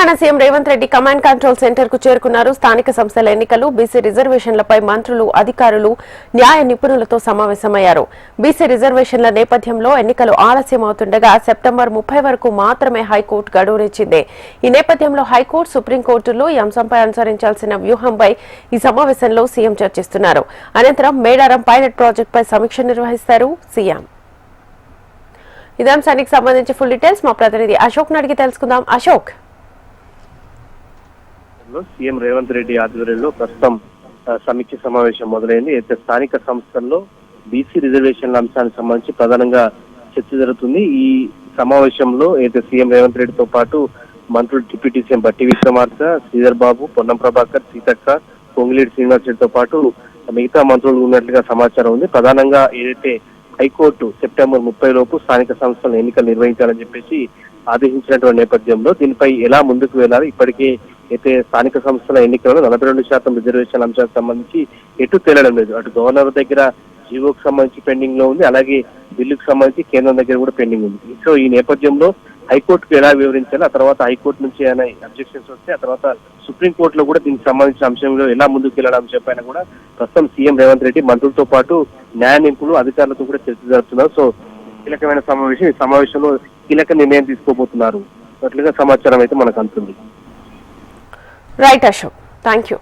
Telangana CM Revanth Reddy command control centre కు చేరుకున్నారు. స్థానిక సంస్థల ఎన్నికలు, బీసీ రిజర్వేషన్లపై మంత్రులు, అధికారులు, న్యాయ నిపుణులతో సమావేశమయ్యారు. బీసీ రిజర్వేషన్ల నేపథ్యంలో ఎన్నికలు ఆలస్యమవుతుండగా సెప్టెంబర్ 30 వరకు మాత్రమే హైకోర్టు గడువునిచ్చింది. ఈ నేపథ్యంలో హైకోర్టు, సుప్రీంకోర్టులో ఈ అంశంపై అనుసరించాల్సిన వ్యూహంపై ఈ సమావేశంలో సీఎం చర్చిస్తున్నారు. అనంతరం మేడారం పైలట్ ప్రాజెక్టుపై సమీక్ష నిర్వహిస్తారు సీఎం. ఇదే అంశానికి సంబంధించి ఫుల్ డీటెయిల్స్ మా ప్రతినిధి అశోక్ అడిగి తెలుసుకుందాం. అశోక్, సీఎం రేవంత్ రెడ్డి ఆధ్వర్యంలో ప్రస్తుతం సమీక్ష సమావేశం మొదలైంది. అయితే స్థానిక సంస్థల్లో బీసీ రిజర్వేషన్ల అంశానికి సంబంధించి ప్రధానంగా చర్చ జరుగుతుంది. ఈ సమావేశంలో అయితే సీఎం రేవంత్ రెడ్డితో పాటు మంత్రులు డిప్యూటీ సీఎం బట్టి విక్రమార్క, శ్రీధర్ బాబు, పొన్నం ప్రభాకర్, సీతక్క, పొంగిలేటి శ్రీనివాస్ రెడ్డితో పాటు మిగతా మంత్రులు ఉన్నట్లుగా సమాచారం ఉంది. ప్రధానంగా ఏదైతే హైకోర్టు సెప్టెంబర్ 30 లోపు స్థానిక సంస్థల ఎన్నికలు నిర్వహించాలని చెప్పేసి ఆదేశించినటువంటి నేపథ్యంలో దీనిపై ఎలా ముందుకు వెళ్లాలి, ఇప్పటికే అయితే స్థానిక సంస్థల ఎన్నికలలో 42% రిజర్వేషన్ అంశానికి సంబంధించి ఎటు తేలడం లేదు. అటు గవర్నర్ దగ్గర జీవోకు సంబంధించి పెండింగ్ లో ఉంది, అలాగే బిల్లుకు సంబంధించి కేంద్రం దగ్గర కూడా పెండింగ్ ఉంది. సో ఈ నేపథ్యంలో హైకోర్టుకు ఎలా వివరించాలి, ఆ తర్వాత హైకోర్టు నుంచి ఏమైనా అబ్జెక్షన్స్ వస్తే ఆ తర్వాత సుప్రీంకోర్టులో కూడా దీనికి సంబంధించిన అంశంలో ఎలా ముందుకు వెళ్ళడం అంశం పైన కూడా ప్రస్తుతం సీఎం రేవంత్ రెడ్డి మంత్రులతో పాటు న్యాయ నిపుణులు, అధికారులతో కూడా చర్చ జరుపుతున్నారు. సో కీలకమైన సమావేశం, ఈ సమావేశంలో కీలక నిర్ణయం తీసుకోబోతున్నారు అట్లుగా సమాచారం అయితే మనకు అందుతుంది. Right Ashok, thank you.